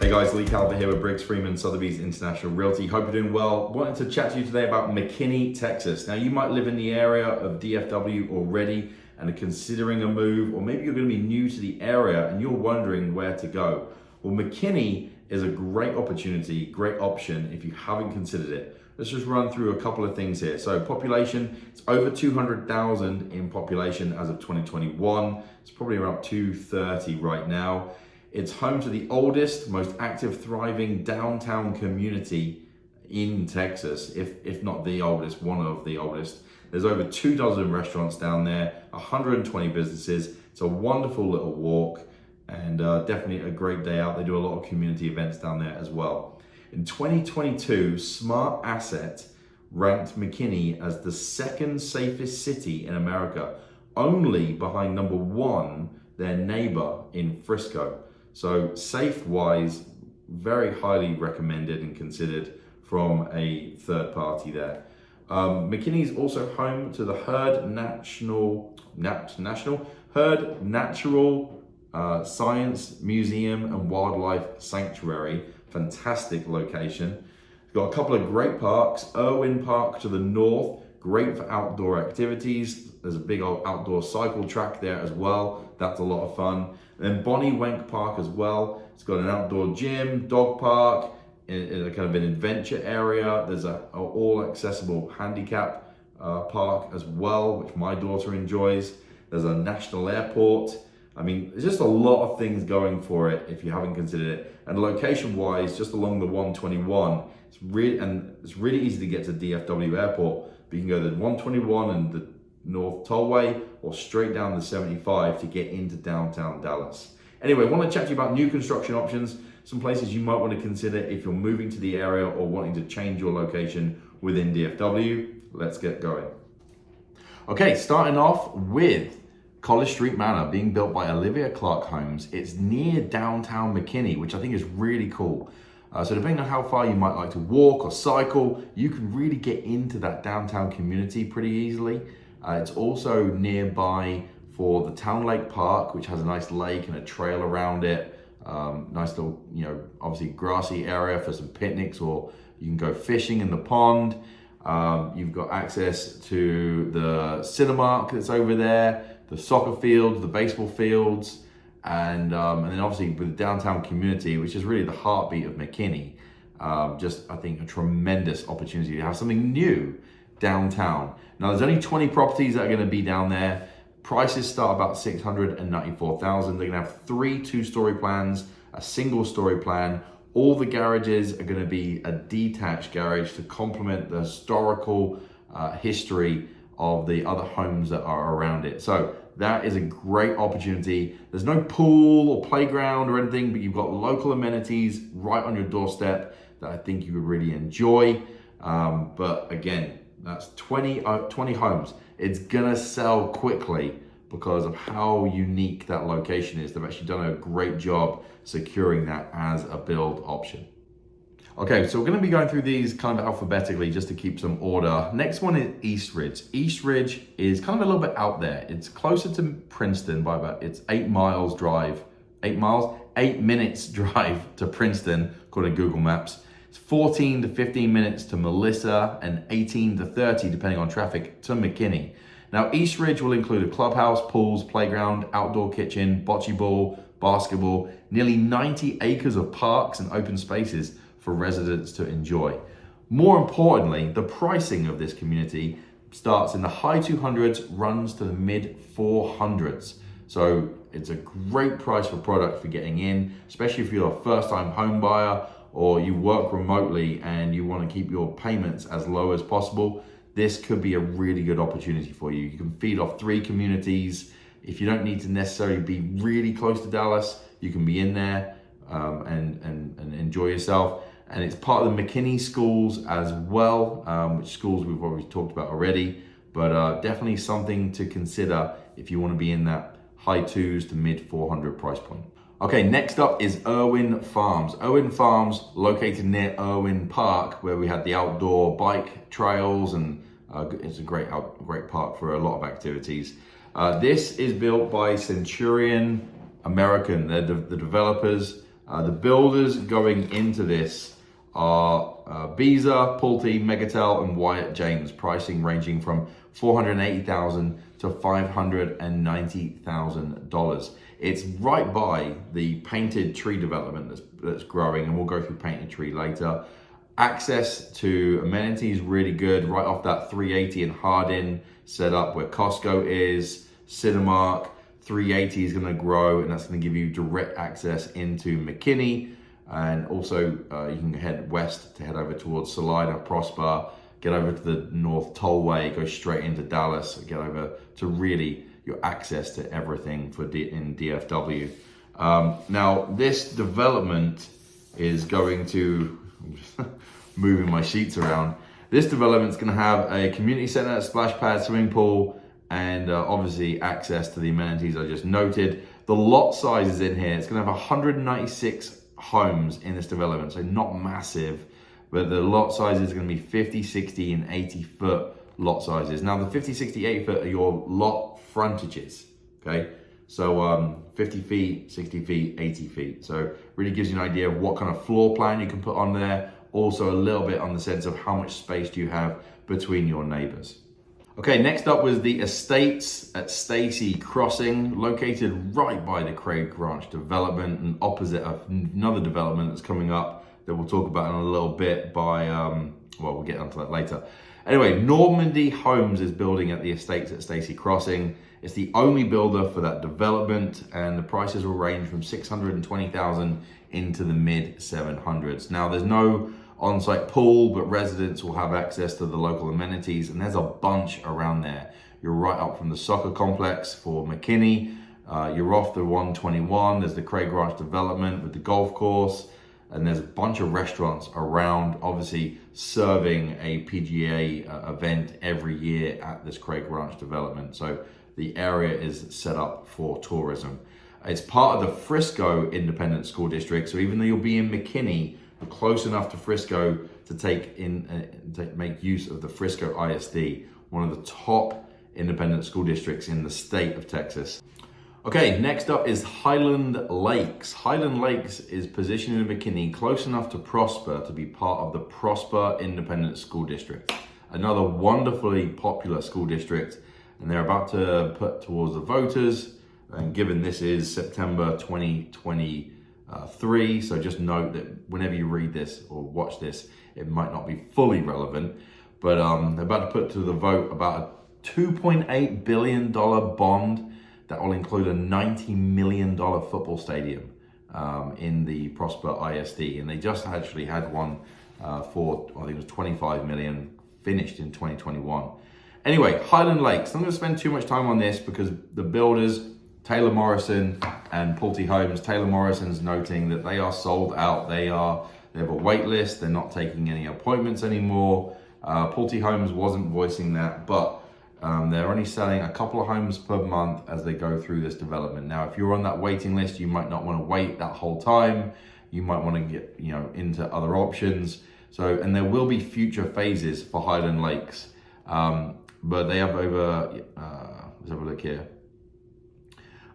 Hey guys, Lee Calvert here with Briggs, Freeman, Sotheby's International Realty. Hope you're doing well. Wanted to chat to you today about Mckinney, Texas. Now you might live in the area of DFW already and are considering a move, or maybe you're going to be new to the area and you're wondering where to go. Well, Mckinney is a great opportunity, great option if you haven't considered it. Let's just run through a couple of things here. So population, it's over 200,000 in population as of 2021. It's probably around 230 right now. It's home to the oldest, most active, thriving downtown community in Texas, if not the oldest, one of the oldest. There's over 24 restaurants down there, 120 businesses. It's a wonderful little walk and definitely a great day out. They do a lot of community events down there as well. In 2022, Smart Asset ranked Mckinney as the second safest city in America, only behind number one, their neighbor in Frisco. So safe-wise, very highly recommended and considered from a third party there. McKinney is also home to the Heard Natural Science Museum and Wildlife Sanctuary. Fantastic location. It's got a couple of great parks. Irwin Park to the north, great for outdoor activities. There's a big old outdoor cycle track there as well. That's a lot of fun. And then Bonnie Wenk Park as well. It's got an outdoor gym, dog park, in a kind of an adventure area. There's a all accessible handicap park as well, which my daughter enjoys. There's a national airport. I mean, there's just a lot of things going for it if you haven't considered it. And location wise, just along the 121, it's really easy to get to DFW airport, but you can go to the 121 and the North Tollway or straight down the 75 to get into downtown Dallas. Anyway, I want to chat to you about new construction options, some places you might want to consider if you're moving to the area or wanting to change your location within DFW. Let's get going. Okay, starting off with College Street Manor being built by Olivia Clark Homes. It's near downtown McKinney, which I think is really cool. So depending on how far you might like to walk or cycle, you can really get into that downtown community pretty easily. It's also nearby for the Town Lake Park, which has a nice lake and a trail around it. Nice little, obviously grassy area for some picnics, or you can go fishing in the pond. You've got access to the Cinemark that's over there, the soccer field, the baseball fields, and then obviously with the downtown community, which is really the heartbeat of McKinney. Just, I think, a tremendous opportunity to have something new downtown. Now, there's only 20 properties that are going to be down there. Prices start about $694,000. They're going to have 3 two-story plans, a single-story plan. All the garages are going to be a detached garage to complement the historical history of the other homes that are around it. So that is a great opportunity. There's no pool or playground or anything, but you've got local amenities right on your doorstep that I think you would really enjoy. But again, that's 20 homes. It's gonna sell quickly because of how unique that location is. They've actually done a great job securing that as a build option. Okay, so we're gonna be going through these kind of alphabetically just to keep some order. Next one is East Ridge. East Ridge is kind of a little bit out there. It's closer to Princeton by it's 8 minutes drive to Princeton, according to Google Maps. 14 to 15 minutes to Melissa, and 18 to 30, depending on traffic, to McKinney. Now, East Ridge will include a clubhouse, pools, playground, outdoor kitchen, bocce ball, basketball, nearly 90 acres of parks and open spaces for residents to enjoy. More importantly, the pricing of this community starts in the high 200s, runs to the mid 400s. So it's a great price for product for getting in, especially if you're a first-time home buyer or you work remotely and you want to keep your payments as low as possible. This could be a really good opportunity for you. You can feed off 3 communities. If you don't need to necessarily be really close to Dallas, you can be in there and enjoy yourself. And it's part of the McKinney schools as well, which schools we've already talked about already, but definitely something to consider if you want to be in that high 2s to mid 400 price point. Okay, next up is Irwin Farms. Irwin Farms, located near Irwin Park, where we had the outdoor bike trails, and it's a great park for a lot of activities. This is built by Centurion American. They're the developers. The builders going into this are Beazer, Pulte, Megatel, and Wyatt James. Pricing ranging from $480,000 to $590,000. It's right by the painted tree development that's growing, and we'll go through painted tree later. Access to amenities really good, right off that 380 and Hardin setup where Costco is, Cinemark. 380 is going to grow, and that's going to give you direct access into Mckinney. And also you can head west to head over towards Celina, Prosper, get over to the North Tollway, go straight into Dallas, get over to really your access to everything in DFW. Now this development is going to, I'm just moving my sheets around. This development's going to have a community center, splash pad, swimming pool, and obviously access to the amenities I just noted. The lot size is in here. It's going to have 196 homes in this development, so not massive, but the lot size is going to be 50, 60, and 80 foot lot sizes. Now the 50, 60, 80 foot are your lot frontages, okay? So 50 feet, 60 feet, 80 feet. So really gives you an idea of what kind of floor plan you can put on there. Also a little bit on the sense of how much space do you have between your neighbors. Okay, next up was the estates at Stacy Crossing, located right by the Craig Ranch development and opposite of another development that's coming up that we'll talk about in a little bit by, well, we'll get onto that later. Anyway, Normandy Homes is building at the estates at Stacy Crossing. It's the only builder for that development, and the prices will range from $620,000 into the mid 700s. Now, there's no on-site pool, but residents will have access to the local amenities, and there's a bunch around there. You're right up from the soccer complex for Mckinney. You're off the 121. There's the Craig Ranch development with the golf course, and there's a bunch of restaurants around, obviously serving a PGA event every year at this Craig Ranch development. So the area is set up for tourism. It's part of the Frisco Independent School District, so even though you'll be in Mckinney, you're close enough to Frisco to make use of the Frisco ISD, one of the top independent school districts in the state of Texas. Okay, next up is Highland Lakes. Highland Lakes is positioned in McKinney, close enough to Prosper to be part of the Prosper Independent School District. Another wonderfully popular school district, and they're about to put towards the voters, and given this is September 2023, so just note that whenever you read this or watch this, it might not be fully relevant, but they're about to put to the vote about a $2.8 billion bond that will include a $90 million football stadium in the Prosper ISD. And they just actually had one for, I think it was 25 million, finished in 2021. Anyway, Highland Lakes, I'm not gonna spend too much time on this because the builders, Taylor Morrison and Pulte Homes, Taylor Morrison's noting that they are sold out. They have a wait list. They're not taking any appointments anymore. Pulte Homes wasn't voicing that, but they're only selling a couple of homes per month as they go through this development. Now, if you're on that waiting list, you might not want to wait that whole time. You might want to get, into other options. So, and there will be future phases for Highland Lakes, but they have over, let's have a look here.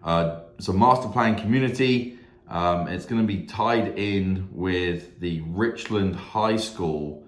So master plan community, it's going to be tied in with the Richland High School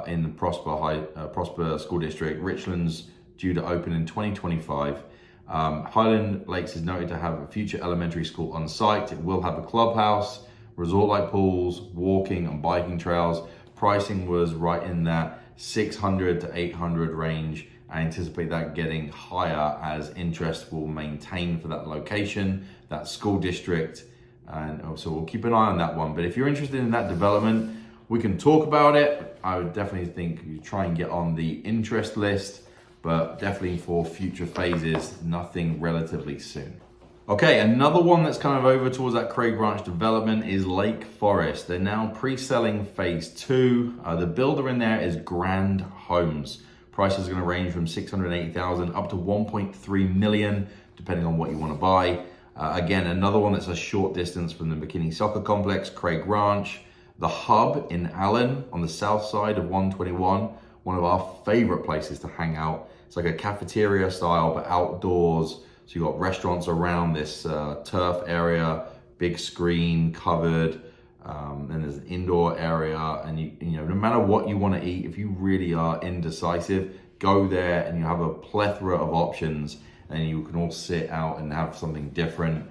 in the Prosper School District. Richland's due to open in 2025. Highland Lakes is noted to have a future elementary school on site. It will have a clubhouse, resort-like pools, walking and biking trails. Pricing was right in that 600 to 800 range. I anticipate that getting higher as interest will maintain for that location, that school district, and so we'll keep an eye on that one. But if you're interested in that development, we can talk about it. I would definitely think you try and get on the interest list, but definitely for future phases, nothing relatively soon. Okay, another one that's kind of over towards that Craig Ranch development is Lake Forest. They're now pre-selling phase 2. The builder in there is Grand Homes. Prices are going to range from $680,000 up to $1.3 million, depending on what you want to buy. Again, another one that's a short distance from the Mckinney Soccer Complex, Craig Ranch. The Hub in Allen on the south side of 121, one of our favorite places to hang out. It's like a cafeteria style, but outdoors. So you've got restaurants around this turf area, big screen, covered, and there's an indoor area. And you know, no matter what you want to eat, if you really are indecisive, go there and you have a plethora of options, and you can all sit out and have something different.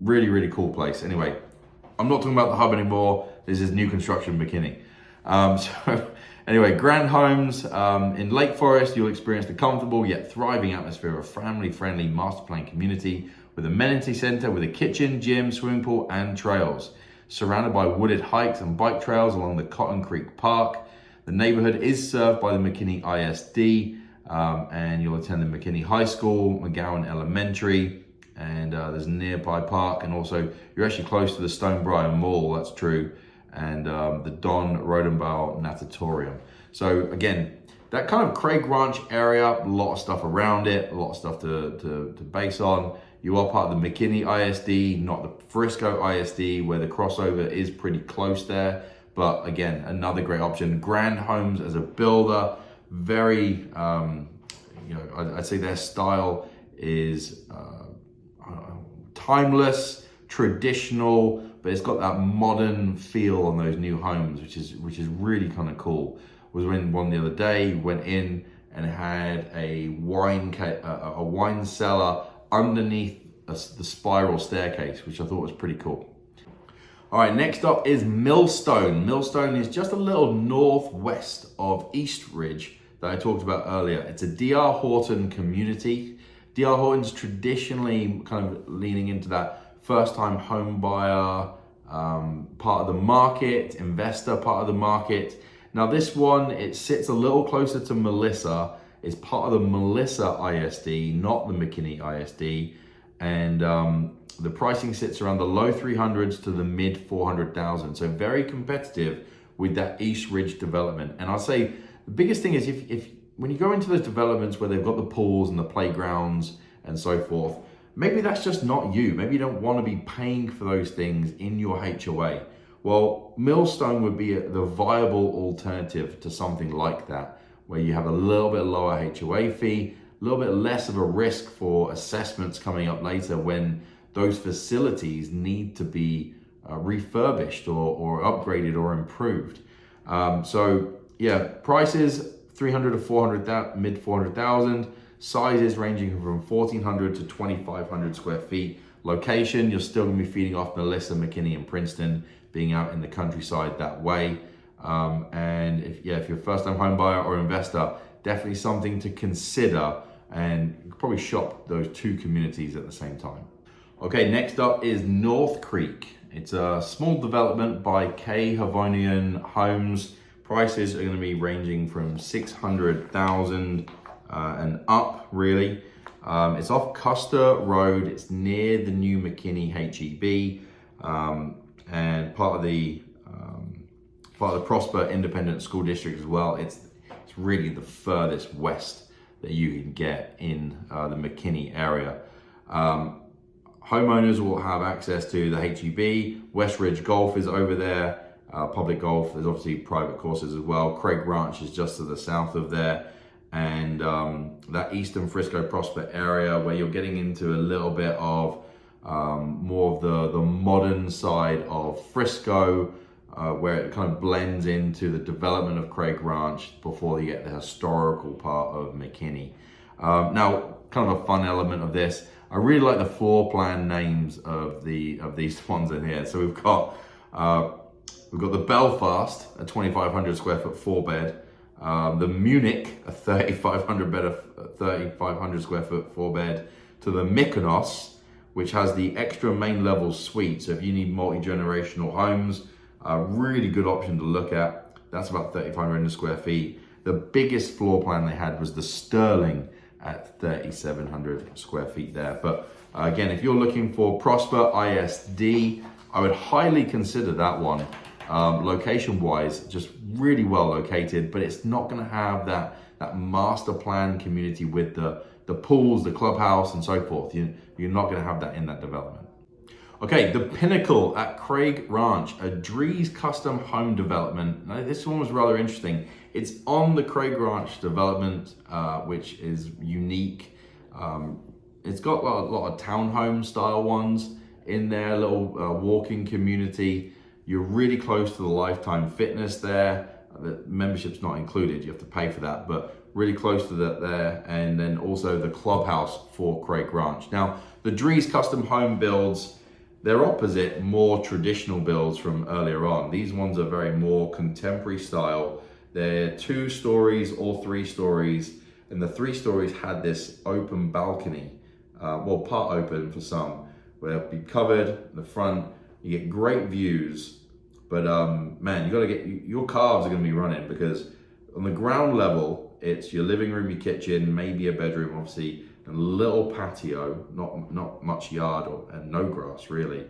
Really, really cool place. Anyway, I'm not talking about the hub anymore. This is new construction Mckinney. So anyway, grand homes in Lake Forest. You'll experience the comfortable yet thriving atmosphere of a family-friendly master plan community with a amenity center with a kitchen, gym, swimming pool, and trails. Surrounded by wooded hikes and bike trails along the Cotton Creek Park. The neighborhood is served by the McKinney ISD, and you'll attend the McKinney High School, McGowan Elementary, and there's a nearby park, and also you're actually close to the Stonebriar Mall, that's true, and the Don Rodenbaugh Natatorium. So again, that kind of Craig Ranch area, a lot of stuff around it, a lot of stuff to base on. You are part of the McKinney ISD, not the Frisco ISD, where the crossover is pretty close there. But again, another great option. Grand Homes as a builder, very, I'd say their style is timeless, traditional, but it's got that modern feel on those new homes, which is really kind of cool. Was in one the other day, went in and had a wine cellar underneath the spiral staircase, which I thought was pretty cool. All right, next up is Millstone. Millstone is just a little northwest of East Ridge that I talked about earlier. It's a D.R. Horton community. D.R. Horton's traditionally kind of leaning into that first-time home buyer part of the market, investor part of the market. Now this one, it sits a little closer to Melissa. It's part of the Melissa ISD, not the McKinney ISD. And the pricing sits around the low 300s to the mid 400,000. So very competitive with that East Ridge development. And I'll say the biggest thing is if when you go into those developments where they've got the pools and the playgrounds and so forth, maybe that's just not you. Maybe you don't want to be paying for those things in your HOA. Well, Millstone would be the viable alternative to something like that, where you have a little bit lower HOA fee, a little bit less of a risk for assessments coming up later when those facilities need to be refurbished or upgraded or improved. So yeah, prices 300 to 400, mid 400,000. Sizes ranging from 1,400 to 2,500 square feet. Location, you're still gonna be feeding off Melissa, McKinney, and Princeton, being out in the countryside that way. And if you're a first-time home buyer or investor, definitely something to consider, and you could probably shop those two communities at the same time. Okay, next up is North Creek. It's a small development by K. Havonian Homes. Prices are gonna be ranging from 600,000 and up, really. It's off Custer Road. It's near the new McKinney HEB, and part of the Prosper Independent School District as well. It's really the furthest west that you can get in the McKinney area. Homeowners will have access to the HEB. West Ridge Golf is over there. Public golf. There's obviously private courses as well. Craig Ranch is just to the south of there. And that Eastern Frisco Prosper area where you're getting into a little bit of more of the modern side of Frisco, where it kind of blends into the development of Craig Ranch before you get the historical part of McKinney. Now, kind of a fun element of this, I really like the floor plan names of these ones in here. So we've got the Belfast, a 2,500 square foot 4-bed. The Munich, a 3,500 square foot 4-bed, to the Mykonos, which has the extra main level suite. So if you need multi-generational homes, a really good option to look at. That's about 3,500 square feet. The biggest floor plan they had was the Sterling at 3,700 square feet there. But again, if you're looking for Prosper ISD, I would highly consider that one. Location-wise, just really well located, but it's not going to have that master plan community with the pools, the clubhouse, and so forth. You're not going to have that in that development. Okay, the Pinnacle at Craig Ranch, a Drees custom home development. Now, this one was rather interesting. It's on the Craig Ranch development, which is unique. It's got a lot of townhome style ones, in there, a little walking community. You're really close to the Lifetime Fitness there. The membership's not included, you have to pay for that, but really close to that there. And then also the clubhouse for Craig Ranch. Now, the Drees custom home builds, they're opposite more traditional builds from earlier on. These ones are very more contemporary style. They're 2 stories or 3 stories, and the 3 stories had this open balcony, well, part open for some, where it'll be covered in the front. You get great views, but man, you gotta get, your calves are gonna be running, because on the ground level, it's your living room, your kitchen, maybe a bedroom, obviously, and a little patio, not much yard and no grass really.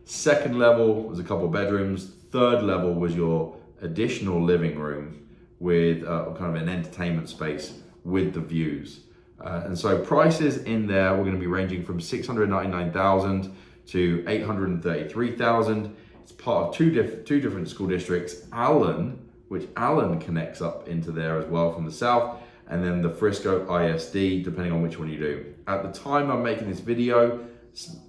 Second level was a couple of bedrooms. Third level was your additional living room with kind of an entertainment space with the views. And so prices in there were going to be ranging from $699,000 to $833,000. It's part of two different school districts. Allen, which Allen connects up into there as well from the south, and then the Frisco ISD, depending on which one you do. At the time I'm making this video,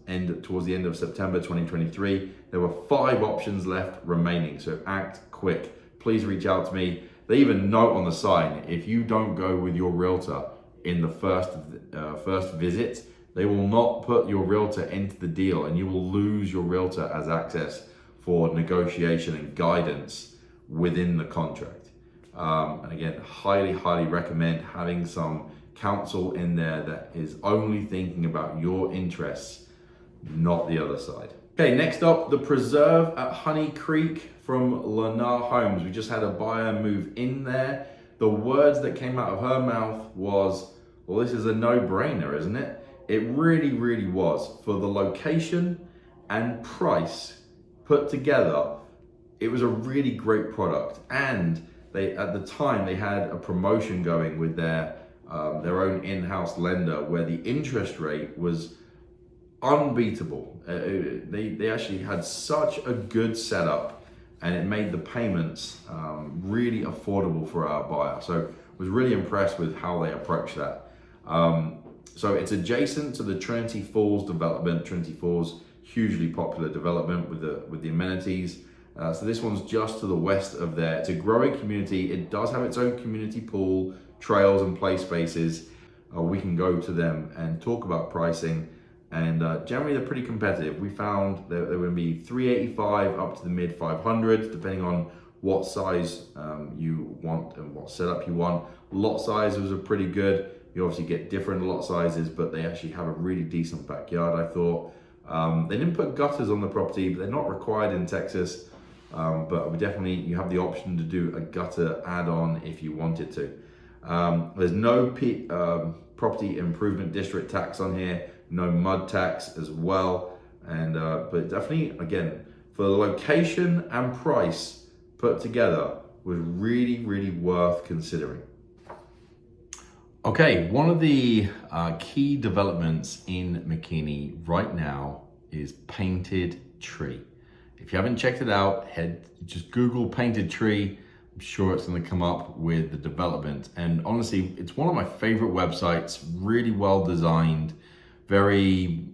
and towards the end of September 2023, there were 5 options left remaining, so act quick. Please reach out to me. They even note on the sign, if you don't go with your realtor in the first visit, they will not put your realtor into the deal, and you will lose your realtor as access for negotiation and guidance within the contract. And again, highly recommend having some counsel in there that is only thinking about your interests, not the other side. Okay, next up, the Preserve at Honey Creek from Lana Homes. We just had a buyer move in there. The words that came out of her mouth was, well, this is a no-brainer, isn't it? It really was. For the location and price put together, it was a really great product. And they, at the time, they had a promotion going with their own in-house lender where the interest rate was unbeatable. They actually had such a good setup, and it made the payments really affordable for our buyer. So I was really impressed with how they approached that. So it's adjacent to the Trinity Falls development. Trinity Falls, hugely popular development with the amenities. So this one's just to the west of there. It's a growing community. It does have its own community pool, trails and play spaces. We can go to them and talk about pricing, and generally they're pretty competitive. We found that there would be $385 up to the mid 500s, depending on what size you want and what setup you want. Lot sizes are pretty good. You obviously get different lot sizes, but they actually have a really decent backyard, I thought. They didn't put gutters on the property, but they're not required in Texas. But definitely you have the option to do a gutter add-on if you wanted to. There's no property improvement district tax on here, no mud tax as well. And but definitely, again, for the location and price put together, was really worth considering. Okay, one of the key developments in Mckinney right now is Painted Tree. If you haven't checked it out, just Google Painted Tree. I'm sure it's going to come up with the development. And honestly, it's one of my favorite websites. Really well designed, very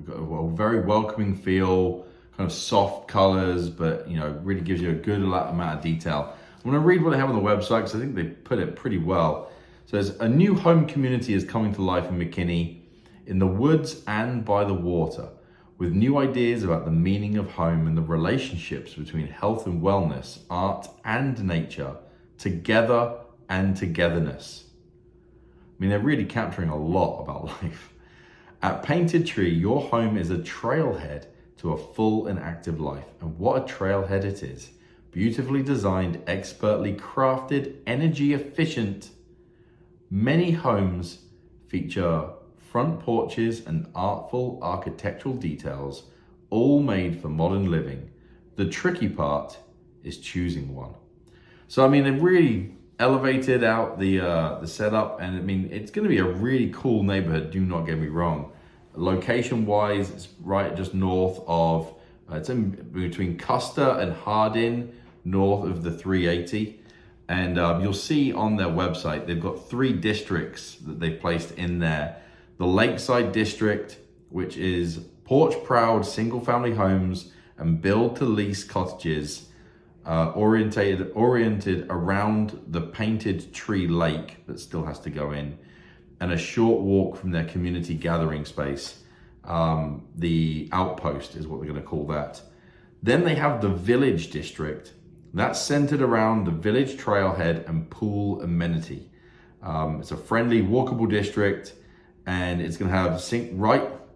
very welcoming feel, kind of soft colors, but really gives you a good amount of detail. I'm going to read what they have on the website because I think they put it pretty well. So there's a new home community is coming to life in Mckinney, in the woods and by the water, with new ideas about the meaning of home and the relationships between health and wellness, art and nature, together and togetherness. I mean, they're really capturing a lot about life. At Painted Tree, your home is a trailhead to a full and active life. And what a trailhead it is. Beautifully designed, expertly crafted, energy efficient. Many homes feature front porches and artful architectural details, all made for modern living. The tricky part is choosing one. So, I mean, they've really elevated out the setup, and I mean, it's going to be a really cool neighborhood, do not get me wrong. Location-wise, it's right just north of, it's in between Custer and Hardin, north of the 380. And you'll see on their website, they've got 3 districts that they've placed in there. The Lakeside District, which is porch-proud single-family homes and build-to-lease cottages oriented around the painted tree lake that still has to go in, and a short walk from their community gathering space. The outpost is what we're going to call that. Then they have the Village District. That's centered around the village trailhead and pool amenity. It's a friendly, walkable district, and it's going to have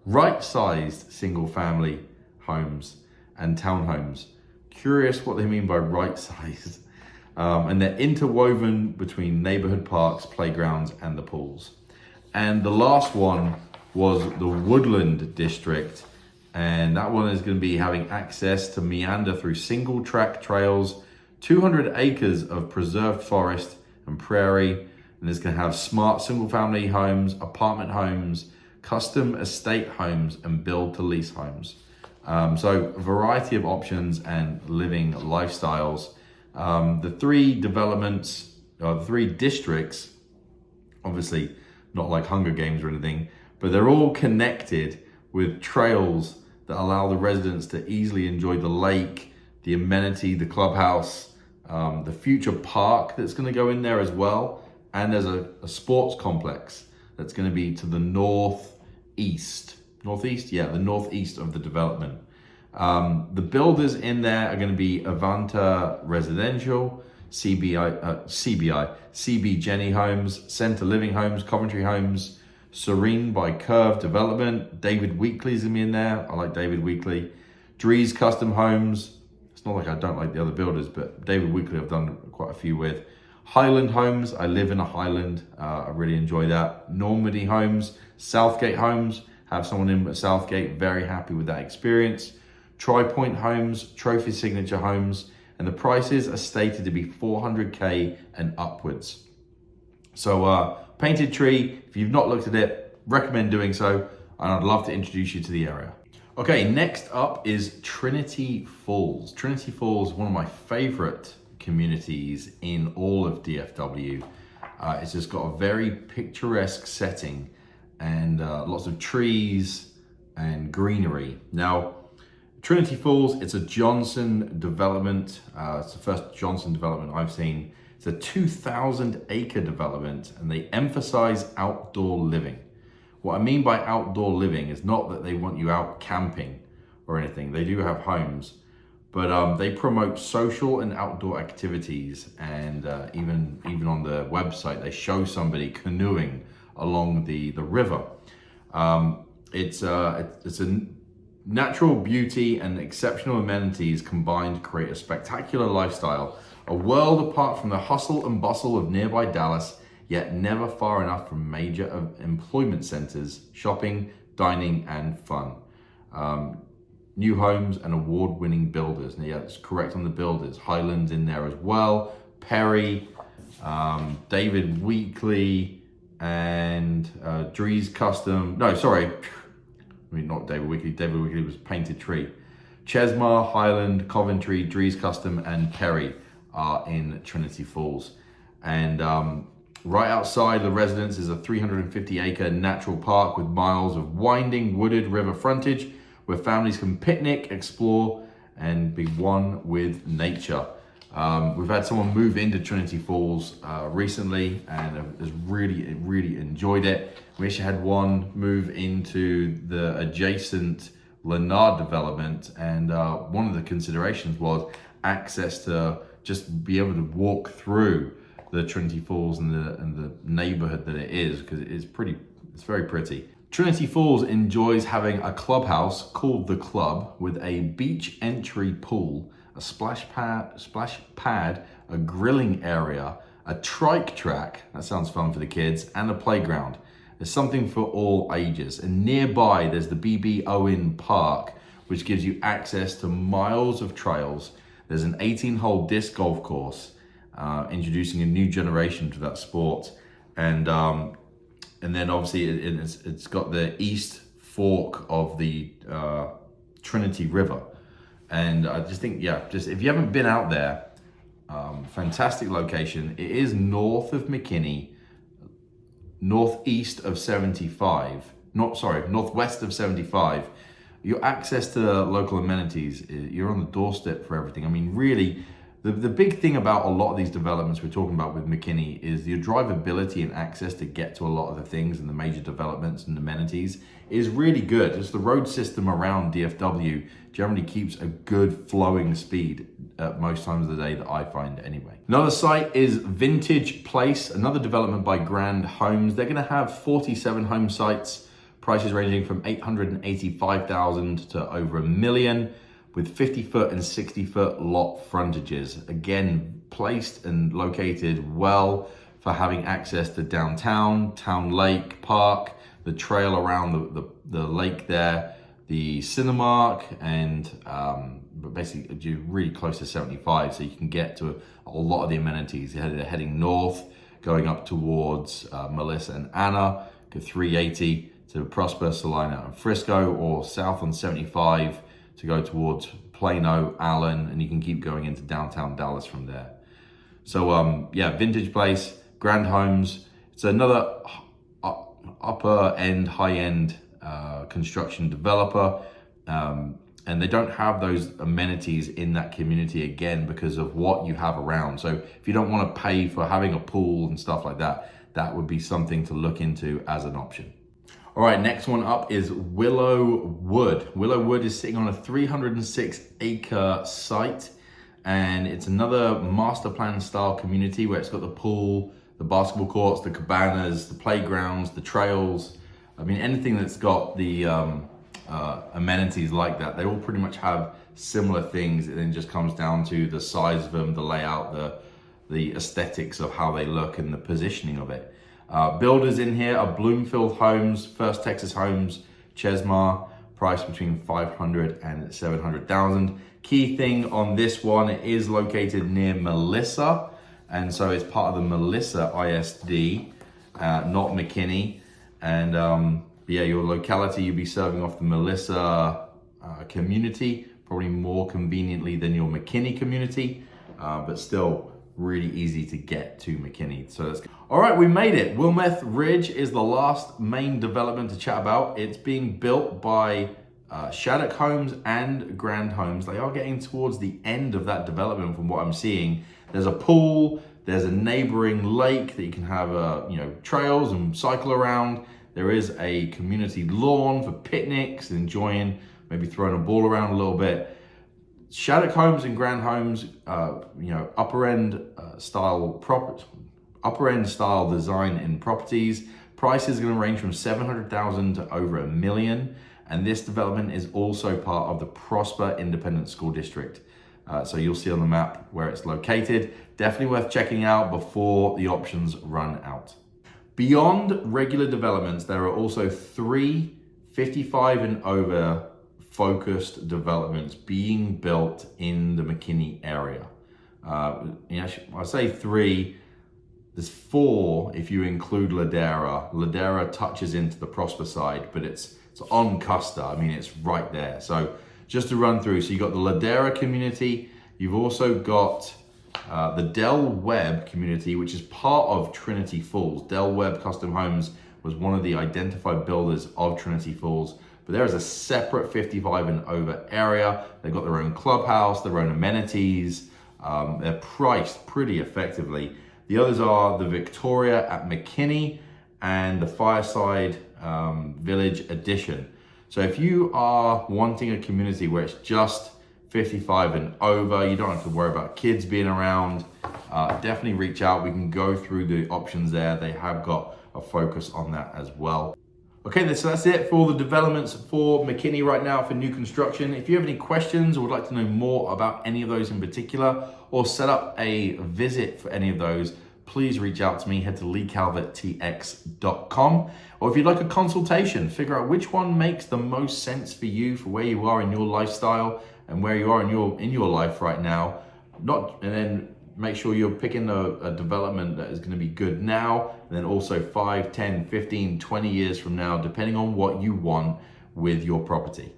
right-sized single-family homes and townhomes. Curious what they mean by right-sized. And they're interwoven between neighborhood parks, playgrounds, and the pools. And the last one was the Woodland District. And that one is going to be having access to meander through single track trails, 200 acres of preserved forest and prairie. And it's going to have smart single family homes, apartment homes, custom estate homes, and build to lease homes. So a variety of options and living lifestyles. The three districts, obviously not like Hunger Games or anything, but they're all connected with trails that allow the residents to easily enjoy the lake, the amenity, the clubhouse, the future park that's going to go in there as well. And there's a sports complex that's going to be to the northeast of the development. The builders in there are going to be Avanta Residential, CB Jenny Homes, Center Living Homes, Coventry Homes, Serene by Curve Development. David Weekley's going to be in there. I like David Weekley. Drees Custom Homes. It's not like I don't like the other builders, but David Weekley I've done quite a few with. Highland Homes. I live in a Highland. I really enjoy that. Normandy Homes. Southgate Homes. Have someone in at Southgate. Very happy with that experience. Tri-Point Homes. Trophy Signature Homes. And the prices are stated to be $400K and upwards. So Painted Tree, if you've not looked at it, recommend doing so. And I'd love to introduce you to the area. Okay, next up is Trinity Falls. Trinity Falls, one of my favorite communities in all of DFW. It's just got a very picturesque setting and lots of trees and greenery. Now, Trinity Falls, it's a Johnson development. It's the first Johnson development I've seen. It's a 2,000-acre development, and they emphasize outdoor living. What I mean by outdoor living is not that they want you out camping or anything. They do have homes, but they promote social and outdoor activities. And even on the website, they show somebody canoeing along the river. It's a natural beauty and exceptional amenities combined to create a spectacular lifestyle, a world apart from the hustle and bustle of nearby Dallas, yet never far enough from major employment centers, shopping, dining, and fun. New homes and award-winning builders. And yeah, that's correct on the builders. Highlands in there as well. Perry, David Weekley, and Drees Custom. No, sorry. I mean, not David Weekley. David Weekley was Painted Tree. Chesmar, Highland, Coventry, Drees Custom, and Perry are in Trinity Falls. And right outside the residence is a 350-acre natural park with miles of winding wooded river frontage where families can picnic, explore, and be one with nature. We've had someone move into Trinity Falls recently and has really enjoyed it. We actually had one move into the adjacent Leonard development, and one of the considerations was access to just be able to walk through the Trinity Falls and the neighborhood that it is, because it's very pretty. Trinity Falls enjoys having a clubhouse called The Club with a beach entry pool, a splash pad, a grilling area, a trike track, that sounds fun for the kids, and a playground. There's something for all ages. And nearby, there's the B.B. Owen Park, which gives you access to miles of trails. There's an 18-hole disc golf course, introducing a new generation to that sport. And then obviously it's got the east fork of the Trinity River. And I just think, just if you haven't been out there, fantastic location. It is north of McKinney, northwest of 75. your access to local amenities, you're on the doorstep for everything. I mean, really, the big thing about a lot of these developments we're talking about with McKinney is your drivability and access to get to a lot of the things and the major developments and amenities is really good. Just the road system around DFW generally keeps a good flowing speed at most times of the day that I find anyway. Another site is Vintage Place, another development by Grand Homes. They're gonna have 47 home sites, prices ranging from $885,000 to over $1 million, with 50-foot and 60-foot lot frontages. Again, placed and located well for having access to downtown, Town Lake Park, the trail around the lake there, the Cinemark, and but basically you're really close to 75, so you can get to a lot of the amenities. They're heading north, going up towards Melissa and Anna, go 380 to Prosper, Celina, and Frisco, or south on 75 to go towards Plano, Allen, and you can keep going into downtown Dallas from there. So yeah, Vintage Place, Grand Homes. It's another upper end, high end construction developer, and they don't have those amenities in that community again because of what you have around. So if you don't want to pay for having a pool and stuff like that, that would be something to look into as an option. All right, next one up is Willow Wood. Willow Wood is sitting on a 306-acre site, and it's another master plan style community where it's got the pool, the basketball courts, the cabanas, the playgrounds, the trails. I mean, anything that's got the amenities like that, they all pretty much have similar things. It then just comes down to the size of them, the layout, the aesthetics of how they look, and the positioning of it. Builders in here are Bloomfield Homes, First Texas Homes, Chesmar, priced between $500,000 and $700,000. Key thing on this one, it is located near Melissa, and so it's part of the Melissa ISD, not McKinney. And yeah, your locality, you'll be serving off the Melissa community, probably more conveniently than your McKinney community, but still really easy to get to McKinney. So that's all right, we made it. Wilmouth Ridge is the last main development to chat about. It's being built by Shattuck Homes and Grand Homes. They are getting towards the end of that development from what I'm seeing. There's a pool, there's a neighboring lake that you can have trails and cycle around. There is a community lawn for picnics, enjoying, maybe throwing a ball around a little bit. Shattuck Homes and Grand Homes, upper end style design in properties. Price is going to range from $700,000 to over $1 million, and this development is also part of the Prosper Independent School District. So you'll see on the map where it's located. Definitely worth checking out before the options run out. Beyond regular developments, there are also 3 55 and over focused developments being built in the McKinney area. I say 3, there's 4 if you include Ladera. Ladera touches into the Prosper side, but it's on Custer. I mean, it's right there. So just to run through, so you've got the Ladera community, you've also got the Del Webb community, which is part of Trinity Falls. Del Webb Custom Homes was one of the identified builders of Trinity Falls, but there is a separate 55 and over area. They've got their own clubhouse, their own amenities. They're priced pretty effectively. The others are the Victoria at McKinney and the Fireside Village Edition. So if you are wanting a community where it's just 55 and over, you don't have to worry about kids being around, definitely reach out. We can go through the options there. They have got a focus on that as well. Okay, so that's it for the developments for McKinney right now for new construction. If you have any questions or would like to know more about any of those in particular, or set up a visit for any of those, please reach out to me. Head to leigcalverttx.com. Or if you'd like a consultation, figure out which one makes the most sense for you, for where you are in your lifestyle and where you are in your life right now. And then make sure you're picking a development that is going to be good now, and then also 5, 10, 15, 20 years from now, depending on what you want with your property.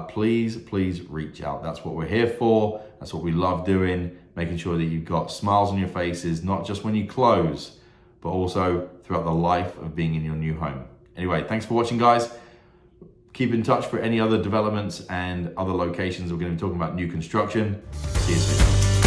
Please reach out. That's what we're here for. That's what we love doing, making sure that you've got smiles on your faces, not just when you close, but also throughout the life of being in your new home. Anyway, thanks for watching, guys. Keep in touch for any other developments and other locations. We're going to be talking about new construction. See you soon.